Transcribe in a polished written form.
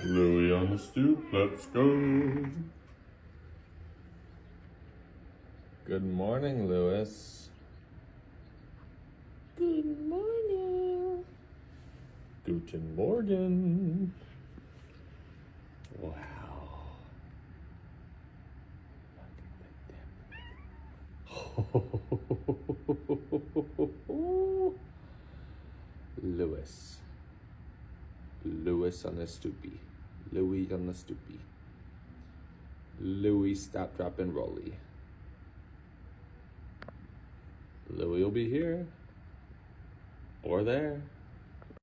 Louie on the stoop, let's go. Good morning, Lewis. Good morning. Guten Morgen. Wow. Lewis. Lewis on the stoopy. Louie on the stoopy. Louie stop, drop, and rollie. Louie will be here. Or there.